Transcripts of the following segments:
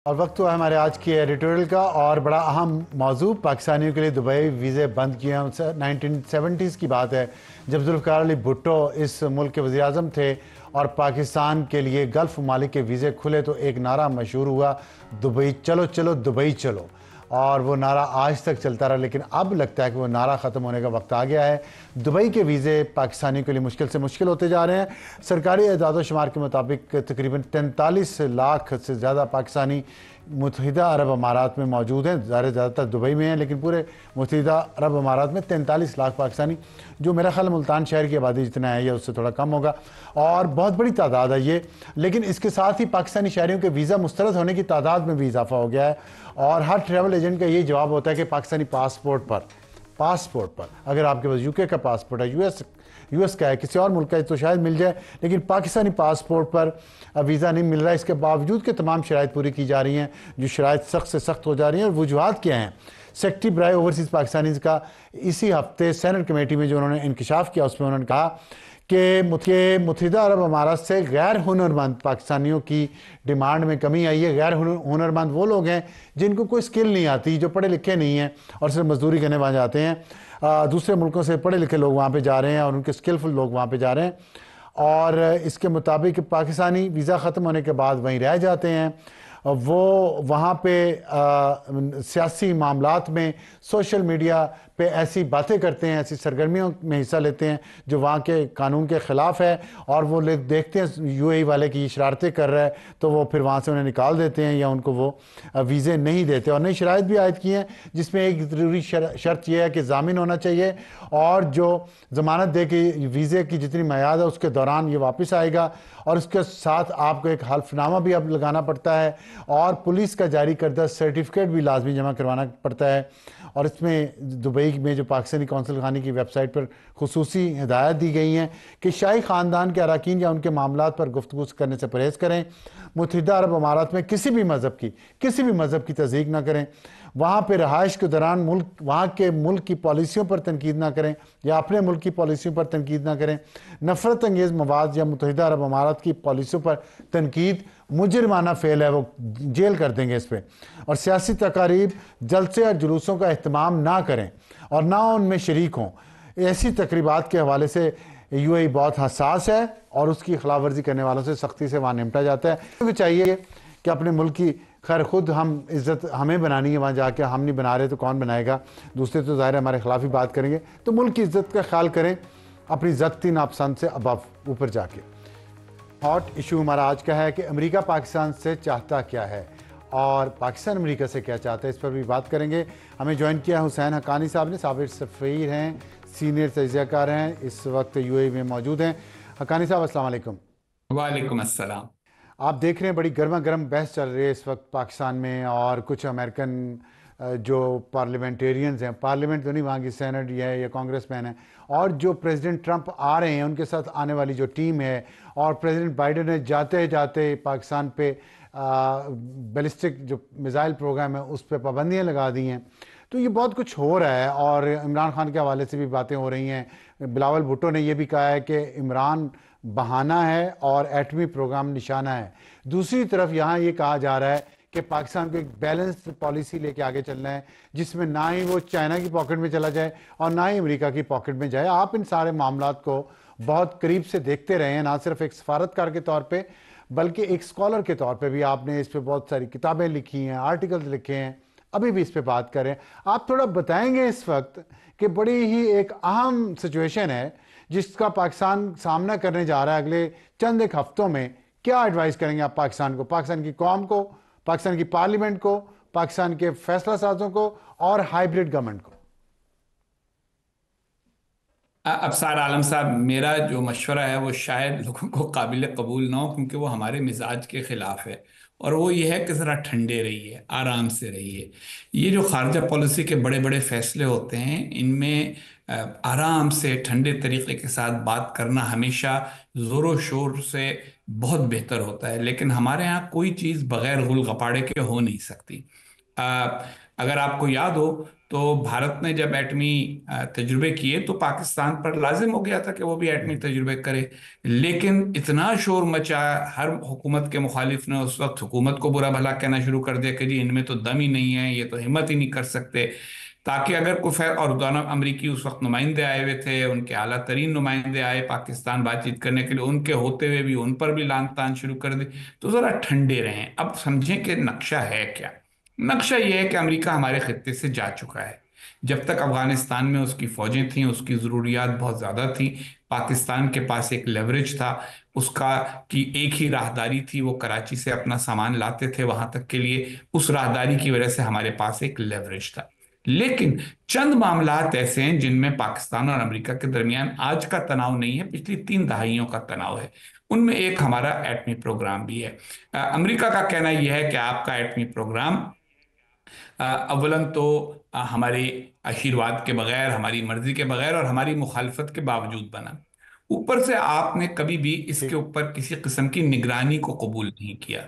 اور وقت ہوا ہے ہمارے آج کی ایڈیٹوریل کا، اور بڑا اہم موضوع پاکستانیوں کے لیے دبئی ویزے بند کیے ہیں۔ 1970s کی بات ہے جب ذوالفقار علی بھٹو اس ملک کے وزیر اعظم تھے اور پاکستان کے لیے گلف ممالک کے ویزے کھلے تو ایک نعرہ مشہور ہوا، دبئی چلو چلو دبئی چلو، اور وہ نعرہ آج تک چلتا رہا۔ لیکن اب لگتا ہے کہ وہ نعرہ ختم ہونے کا وقت آ گیا ہے۔ دبئی کے ویزے پاکستانیوں کے لیے مشکل سے مشکل ہوتے جا رہے ہیں۔ سرکاری اعداد و شمار کے مطابق تقریباً 43 لاکھ سے زیادہ پاکستانی متحدہ عرب امارات میں موجود ہیں۔ زیادہ تر دبئی میں ہیں، لیکن پورے متحدہ عرب امارات میں 43 لاکھ پاکستانی، جو میرا خیال ملتان شہر کی آبادی جتنا ہے یا اس سے تھوڑا کم ہوگا، اور بہت بڑی تعداد ہے یہ۔ لیکن اس کے ساتھ ہی پاکستانی شہریوں کے ویزا مسترد ہونے کی تعداد میں بھی اضافہ ہو گیا ہے، اور ہر ٹریول ایجنٹ کا یہ جواب ہوتا ہے کہ پاکستانی پاسپورٹ پر اگر آپ کے پاس یو کے کا پاسپورٹ ہے، یو ایس کا ہے، کسی اور ملک کا ہے تو شاید مل جائے، لیکن پاکستانی پاسپورٹ پر ویزا نہیں مل رہا ہے۔ اس کے باوجود کہ تمام شرائط پوری کی جا رہی ہیں، جو شرائط سخت سے سخت ہو جا رہی ہیں، اور وجوہات کیا ہیں؟ سیکرٹری برائے اوورسیز پاکستانیز کا اسی ہفتے سینٹ کمیٹی میں جو انہوں نے انکشاف کیا، اس میں انہوں نے کہا کہ متحدہ عرب امارات سے غیر ہنرمند پاکستانیوں کی ڈیمانڈ میں کمی آئی ہے۔ غیر ہنرمند وہ لوگ ہیں جن کو کوئی سکل نہیں آتی، جو پڑھے لکھے نہیں ہیں اور صرف مزدوری کرنے وہاں جاتے ہیں۔ دوسرے ملکوں سے پڑھے لکھے لوگ وہاں پہ جا رہے ہیں اور ان کے سکلفل لوگ وہاں پہ جا رہے ہیں، اور اس کے مطابق پاکستانی ویزا ختم ہونے کے بعد وہیں رہ جاتے ہیں۔ وہ وہاں پہ سیاسی معاملات میں، سوشل میڈیا پہ ایسی باتیں کرتے ہیں، ایسی سرگرمیوں میں حصہ لیتے ہیں جو وہاں کے قانون کے خلاف ہے، اور وہ لوگ دیکھتے ہیں یو اے ای والے کی شرارتیں کر رہا ہے تو وہ پھر وہاں سے انہیں نکال دیتے ہیں یا ان کو وہ ویزے نہیں دیتے۔ اور نئی شرائط بھی عائد کی ہیں، جس میں ایک ضروری شرط یہ ہے کہ ضامن ہونا چاہیے، اور جو ضمانت دے کہ ویزے کی جتنی میعاد ہے اس کے دوران یہ واپس آئے گا، اور اس کے ساتھ آپ کو ایک حلف نامہ بھی اب لگانا پڑتا ہے، اور پولیس کا جاری کردہ سرٹیفکیٹ بھی لازمی جمع کروانا پڑتا ہے۔ اور اس میں دبئی میں جو پاکستانی کونسل خانے کی ویب سائٹ پر خصوصی ہدایت دی گئی ہیں کہ شاہی خاندان کے اراکین یا ان کے معاملات پر گفتگو کرنے سے پرہیز کریں، متحدہ عرب امارات میں کسی بھی مذہب کی تصدیق نہ کریں، وہاں پہ رہائش کے دوران وہاں کے ملک کی پالیسیوں پر تنقید نہ کریں یا اپنے ملک کی پالیسیوں پر تنقید نہ کریں، نفرت انگیز مواد یا متحدہ عرب امارات کی پالیسیوں پر تنقید مجرمانہ فعل ہے، وہ جیل کر دیں گے اس پہ۔ اور سیاسی تقاریب، جلسے اور جلوسوں کا اہتمام نہ کریں اور نہ ان میں شریک ہوں۔ ایسی تقریبات کے حوالے سے یو اے ای بہت حساس ہے، اور اس کی خلاف ورزی کرنے والوں سے سختی سے وہاں نمٹا جاتا ہے۔ کیونکہ چاہیے کہ اپنے ملک کی خیر خود ہم عزت ہمیں بنانی ہے، وہاں جا کے ہم نہیں بنا رہے تو کون بنائے گا؟ دوسرے تو ظاہر ہمارے خلاف ہی بات کریں گے، تو ملک کی عزت کا خیال کریں اپنی ذاتی ناپسند سے اوپر جا کے۔ ہاٹ ایشو ہمارا آج کا ہے کہ امریکہ پاکستان سے چاہتا کیا ہے، اور پاکستان امریکہ سے کیا چاہتا ہے، اس پر بھی بات کریں گے۔ ہمیں جوائن کیا حسین حقانی صاحب نے، سابق سفیر ہیں، سینئر تجزیہ کار ہیں، اس وقت یو اے ای میں موجود ہیں۔ حقانی صاحب السلام علیکم۔ وعلیکم السلام۔ آپ دیکھ رہے ہیں بڑی گرما گرم بحث چل رہی ہے اس وقت پاکستان میں، اور کچھ امریکن جو پارلیمنٹیرینز ہیں، پارلیمنٹ تو نہیں، وہاں کی سینٹ ہے یا کانگریس مین ہیں، اور جو پریزیڈنٹ ٹرمپ آ رہے ہیں ان کے ساتھ آنے والی جو ٹیم ہے، اور پریزیڈنٹ بائیڈن نے جاتے جاتے پاکستان پہ بیلسٹک جو میزائل پروگرام ہے اس پہ پابندیاں لگا دی ہیں۔ تو یہ بہت کچھ ہو رہا ہے، اور عمران خان کے حوالے سے بھی باتیں ہو رہی ہیں۔ بلاول بھٹو نے یہ بھی کہا ہے کہ عمران بہانہ ہے اور ایٹمی پروگرام نشانہ ہے۔ دوسری طرف یہاں یہ کہا جا رہا ہے کہ پاکستان کو ایک بیلنس پالیسی لے کے آگے چلنا ہے، جس میں نہ ہی وہ چائنا کی پاکٹ میں چلا جائے اور نہ ہی امریکہ کی پاکٹ میں جائے۔ آپ ان سارے معاملات کو بہت قریب سے دیکھتے رہے ہیں، نہ صرف ایک سفارتکار کے طور پہ بلکہ ایک اسکالر کے طور پہ بھی۔ آپ نے اس پہ بہت ساری کتابیں لکھی ہیں، آرٹیکلز لکھے ہیں، ابھی بھی اس پہ بات کریں۔ آپ تھوڑا بتائیں گے اس وقت کہ بڑی ہی ایک اہم سچویشن ہے جس کا پاکستان سامنا کرنے جا رہا ہے اگلے چند ایک ہفتوں میں۔ کیا ایڈوائز کریں گے آپ پاکستان کو، پاکستان کی قوم کو، پاکستان کی پارلیمنٹ کو، پاکستان کے فیصلہ سازوں کو اور ہائیبریڈ گورنمنٹ کو؟ ابصار عالم صاحب، میرا جو مشورہ ہے وہ شاید لوگوں کو قابل قبول نہ ہو، کیونکہ وہ ہمارے مزاج کے خلاف ہے، اور وہ یہ ہے کہ ذرا ٹھنڈے رہیے، آرام سے رہیے۔ یہ جو خارجہ پالیسی کے بڑے بڑے فیصلے ہوتے ہیں، ان میں آرام سے ٹھنڈے طریقے کے ساتھ بات کرنا ہمیشہ زور و شور سے بہت بہتر ہوتا ہے، لیکن ہمارے ہاں کوئی چیز بغیر غل غپاڑے کے ہو نہیں سکتی۔ اگر آپ کو یاد ہو تو بھارت نے جب ایٹمی تجربے کیے تو پاکستان پر لازم ہو گیا تھا کہ وہ بھی ایٹمی تجربے کرے، لیکن اتنا شور مچا، ہر حکومت کے مخالف نے اس وقت حکومت کو برا بھلا کہنا شروع کر دیا کہ جی ان میں تو دم ہی نہیں ہے، یہ تو ہمت ہی نہیں کر سکتے، تاکہ اگر کوئی اور دونوں امریکی اس وقت نمائندے آئے ہوئے تھے، ان کے اعلیٰ ترین نمائندے آئے پاکستان بات چیت کرنے کے لیے، ان کے ہوتے ہوئے بھی ان پر بھی لان تان شروع کر دی، تو ذرا ٹھنڈے رہیں، اب سمجھیں کہ نقشہ ہے کیا۔ نقشہ یہ ہے کہ امریکہ ہمارے خطے سے جا چکا ہے، جب تک افغانستان میں اس کی فوجیں تھیں، اس کی ضروریات بہت زیادہ تھیں، پاکستان کے پاس ایک لیوریج تھا، اس کا کی ایک ہی راہداری تھی، وہ کراچی سے اپنا سامان لاتے تھے وہاں تک کے لیے، اس راہداری کی وجہ سے ہمارے پاس ایک لیوریج تھا۔ لیکن چند معاملات ایسے ہیں جن میں پاکستان اور امریکہ کے درمیان آج کا تناؤ نہیں ہے، پچھلی 3 دہائیوں کا تناؤ ہے، ان میں ایک ہمارا ایٹمی پروگرام بھی ہے۔ امریکہ کا کہنا یہ ہے کہ آپ کا ایٹمی پروگرام اولاً تو ہمارے آشیرواد کے بغیر، ہماری مرضی کے بغیر اور ہماری مخالفت کے باوجود بنا، اوپر سے آپ نے کبھی بھی اس کے ٹھیک اوپر کسی قسم کی نگرانی کو قبول نہیں کیا۔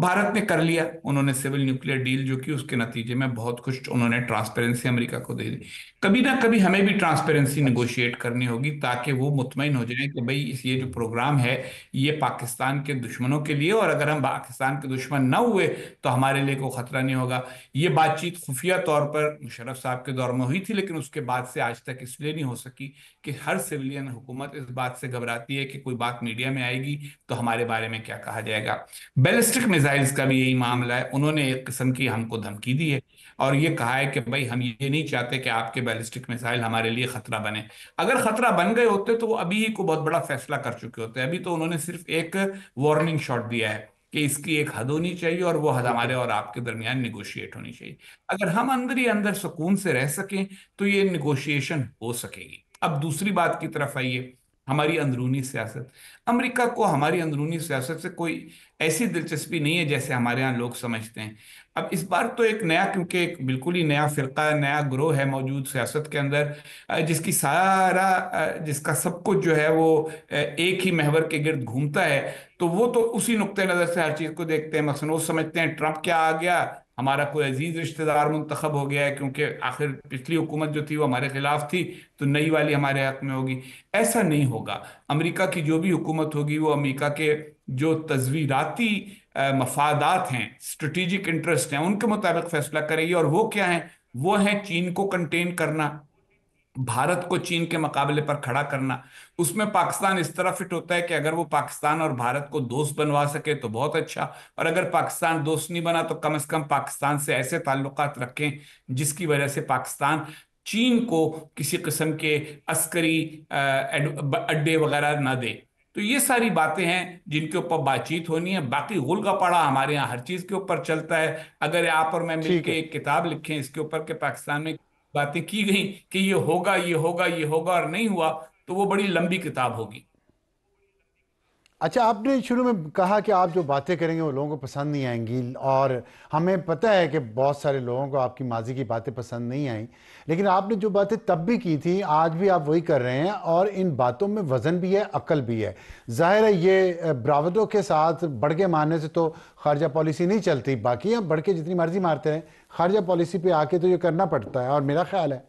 بھارت نے کر لیا، انہوں نے سول نیوکلیر ڈیل جو کی، اس کے نتیجے میں بہت کچھ انہوں نے ٹرانسپیرنسی امریکہ کو دے دی، کبھی نہ کبھی ہمیں بھی ٹرانسپیرنسی اچھا نیگوشیٹ کرنی ہوگی تاکہ وہ مطمئن ہو جائیں کہ بھئی یہ جو پروگرام ہے یہ پاکستان کے دشمنوں کے لیے، اور اگر ہم پاکستان کے دشمن نہ ہوئے تو ہمارے لیے کوئی خطرہ نہیں ہوگا۔ یہ بات چیت خفیہ طور پر مشرف صاحب کے دور میں ہوئی تھی، لیکن اس کے بعد سے آج تک اس لیے نہیں ہو سکی کہ ہر سویلین حکومت اس بات سے گھبراتی ہے کہ کوئی بات میڈیا میں آئے گی تو ہمارے بارے میں کیا کہا جائے گا۔ بیلسٹک میزائلز کا بھی یہی ٹھیک معاملہ ہے، انہوں نے ایک قسم کی ہم کو دھمکی دی ہے اور یہ کہا ہے کہ بھائی ہم یہ نہیں چاہتے کہ آپ کے بیلسٹک میزائل ہمارے لیے خطرہ بنے۔ اگر خطرہ بن گئے ہوتے تو وہ ابھی ہی کو بہت بڑا فیصلہ کر چکے ہوتے، ابھی تو انہوں نے صرف ایک وارننگ شاٹ دیا ہے کہ اس کی ایک حد ہونی چاہیے اور وہ حد ٹھیک ہمارے ہے اور آپ کے درمیان نیگوشیٹ ہونی چاہیے۔ اگر ہم اندر ہی اندر سکون سے رہ سکیں تو یہ نیگوشیشن ہو سکے گی۔ اب دوسری بات کی طرف آئیے، ہماری اندرونی سیاست۔ امریکہ کو ہماری اندرونی سیاست سے کوئی ایسی دلچسپی نہیں ہے جیسے ہمارے ہاں لوگ سمجھتے ہیں۔ اب اس بار تو ایک نیا، کیونکہ ایک بالکل ہی نیا فرقہ، نیا گروہ ہے موجود سیاست کے اندر، جس کی جس کا سب کچھ جو ہے وہ ایک ہی محور کے گرد گھومتا ہے، تو وہ تو اسی نقطۂ نظر سے ہر چیز کو دیکھتے ہیں۔ مثلا وہ سمجھتے ہیں ٹرمپ کیا آ گیا، ہمارا کوئی عزیز رشتہ دار منتخب ہو گیا ہے، کیونکہ آخر پچھلی حکومت جو تھی وہ ہمارے خلاف تھی تو نئی والی ہمارے حق میں ہوگی۔ ایسا نہیں ہوگا، امریکہ کی جو بھی حکومت ہوگی وہ امریکہ کے جو تزویراتی مفادات ہیں، اسٹریٹجک انٹرسٹ ہیں، ان کے مطابق فیصلہ کرے گی، اور وہ کیا ہیں؟ وہ ہیں چین کو کنٹین کرنا، بھارت کو چین کے مقابلے پر کھڑا کرنا۔ اس میں پاکستان اس طرح فٹ ہوتا ہے کہ اگر وہ پاکستان اور بھارت کو دوست بنوا سکے تو بہت اچھا، اور اگر پاکستان دوست نہیں بنا تو کم از کم پاکستان سے ایسے تعلقات رکھیں جس کی وجہ سے پاکستان چین کو کسی قسم کے عسکری اڈے وغیرہ نہ دے۔ تو یہ ساری باتیں ہیں جن کے اوپر بات چیت ہونی ہے، باقی غل کا پڑا ہمارے ہاں ہر چیز کے اوپر چلتا ہے۔ اگر آپ اور میں مل ٹھیک کے ہے ایک کتاب لکھیں اس کے اوپر کہ پاکستان میں باتیں کی گئیں کہ یہ ہوگا یہ ہوگا یہ ہوگا اور نہیں ہوا، تو وہ بڑی لمبی کتاب ہوگی۔ اچھا، آپ نے شروع میں کہا کہ آپ جو باتیں کریں گے وہ لوگوں کو پسند نہیں آئیں گی، اور ہمیں پتہ ہے کہ بہت سارے لوگوں کو آپ کی ماضی کی باتیں پسند نہیں آئیں، لیکن آپ نے جو باتیں تب بھی کی تھی آج بھی آپ وہی کر رہے ہیں، اور ان باتوں میں وزن بھی ہے، عقل بھی ہے۔ ظاہر ہے یہ براوڈو کے ساتھ بڑھ کے مارنے سے تو خارجہ پالیسی نہیں چلتی، باقی ہم بڑھ کے جتنی مرضی مارتے ہیں، خارجہ پالیسی پہ آ کے تو یہ کرنا پڑتا ہے، اور میرا خیال ہے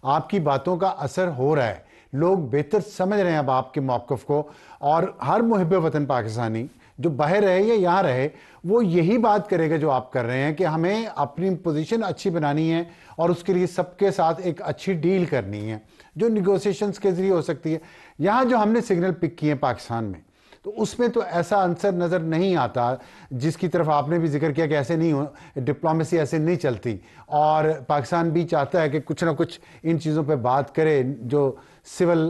آپ کی باتوں کا اثر ہو رہا ہے، لوگ بہتر سمجھ رہے ہیں اب آپ کے موقف کو، اور ہر محب وطن پاکستانی جو باہر رہے یا یہاں رہے وہ یہی بات کرے گا جو آپ کر رہے ہیں، کہ ہمیں اپنی پوزیشن اچھی بنانی ہے اور اس کے لیے سب کے ساتھ ایک اچھی ڈیل کرنی ہے جو نیگوسیشنز کے ذریعے ہو سکتی ہے۔ یہاں جو ہم نے سگنل پک کیے ہیں پاکستان میں، تو اس میں تو ایسا عنصر نظر نہیں آتا جس کی طرف آپ نے بھی ذکر کیا کہ ایسے نہیں ہو، ڈپلومیسی ایسے نہیں چلتی، اور پاکستان بھی چاہتا ہے کہ کچھ نہ کچھ ان چیزوں پہ بات کرے، جو سول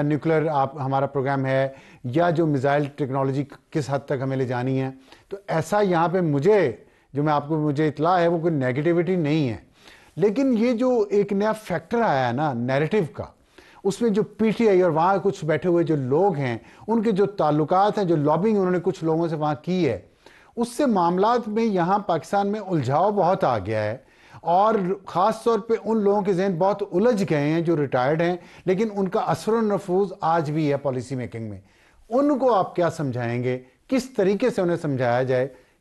نیوکلر ہمارا پروگرام ہے یا جو میزائل ٹیکنالوجی کس حد تک ہمیں لے جانی ہے۔ تو ایسا یہاں پہ مجھے اطلاع ہے وہ کوئی نیگیٹیوٹی نہیں ہے، لیکن یہ جو ایک نیا فیکٹر آیا ہے نا نیریٹو کا، اس میں جو پی ٹی آئی اور وہاں کچھ بیٹھے ہوئے جو لوگ ہیں ان کے جو تعلقات ہیں، جو لابنگ انہوں نے کچھ لوگوں سے وہاں کی ہے، اس سے معاملات میں یہاں پاکستان میں الجھاؤ بہت آ گیا ہے، اور خاص طور پہ ان لوگوں کے ذہن بہت الجھ گئے ہیں جو ریٹائرڈ ہیں، لیکن ان کا اثر و نفوذ آج بھی ہے پالیسی میکنگ میں۔ ان کو آپ کیا سمجھائیں گے؟ کس طریقے سے انہیں سمجھایا جائے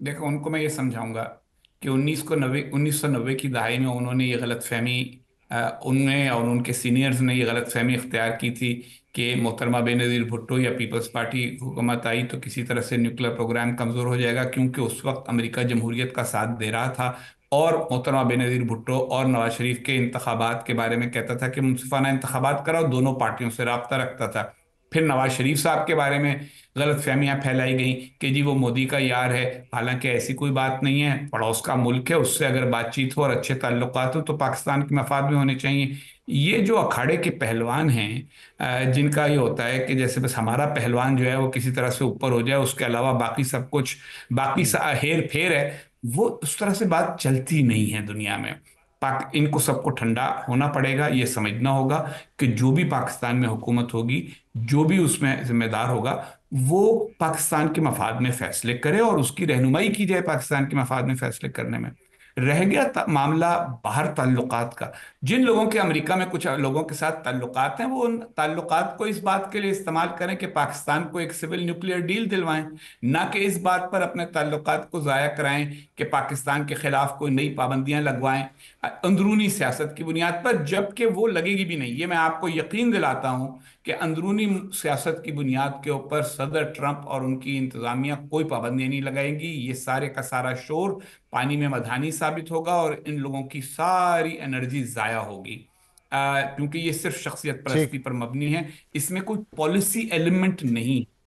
دیکھو ان کو میں یہ سمجھاؤں گا کہ 1990 کی دہائی میں انہوں نے یہ غلط فہمی، ان نے اور ان کے سینئرز نے یہ غلط فہمی اختیار کی تھی کہ محترمہ بینظیر بھٹو یا پیپلز پارٹی حکومت آئی تو کسی طرح سے نیوکلیر پروگرام کمزور ہو جائے گا، کیونکہ اس وقت امریکہ جمہوریت کا ساتھ دے رہا تھا اور محترمہ بینظیر بھٹو اور نواز شریف کے انتخابات کے بارے میں کہتا تھا کہ منصفانہ انتخابات کراؤ، دونوں پارٹیوں سے رابطہ رکھتا تھا۔ پھر نواز شریف صاحب کے بارے میں غلط فہمیاں پھیلائی گئیں کہ جی وہ مودی کا یار ہے، حالانکہ ایسی کوئی بات نہیں ہے، پڑوس کا ملک ہے، اس سے اگر بات چیت ہو اور اچھے تعلقات ہو تو پاکستان کے مفاد میں ہونے چاہیے۔ یہ جو اکھاڑے کے پہلوان ہیں، جن کا یہ ہوتا ہے کہ جیسے بس ہمارا پہلوان جو ہے وہ کسی طرح سے اوپر ہو جائے، اس کے علاوہ باقی سب کچھ باقی ہیر پھیر ہے، وہ اس طرح سے بات چلتی نہیں ہے دنیا میں۔ ان کو سب کو ٹھنڈا ہونا پڑے گا، یہ سمجھنا ہوگا کہ جو بھی پاکستان میں حکومت ہوگی، جو بھی اس میں ذمہ دار ہوگا، وہ پاکستان کے مفاد میں فیصلے کرے اور اس کی رہنمائی کی جائے پاکستان کے مفاد میں فیصلے کرنے میں۔ رہ گیا معاملہ باہر تعلقات کا، جن لوگوں کے امریکہ میں کچھ لوگوں کے ساتھ تعلقات ہیں، وہ ان تعلقات کو اس بات کے لیے استعمال کریں کہ پاکستان کو ایک سول نیوکلیئر ڈیل دلوائیں، نہ کہ اس بات پر اپنے تعلقات کو ضائع کرائیں کہ پاکستان کے خلاف کوئی نئی پابندیاں لگوائیں اندرونی سیاست کی بنیاد پر، جبکہ وہ لگے گی بھی نہیں۔ یہ میں آپ کو یقین دلاتا ہوں کہ اندرونی سیاست کی بنیاد کے اوپر صدر ٹرمپ اور ان کی انتظامیہ کوئی پابندیاں نہیں لگائیں گی۔ یہ سارے کا سارا شور پانی میں مدھانی ثابت ہوگا اور ان لوگوں کی ساری انرجی ضائع ہوگی، کیونکہ یہ صرف شخصیت ٹھیک، پرستی پر مبنی ہے، اس میں کوئی پالیسی ایلیمنٹ نہیں۔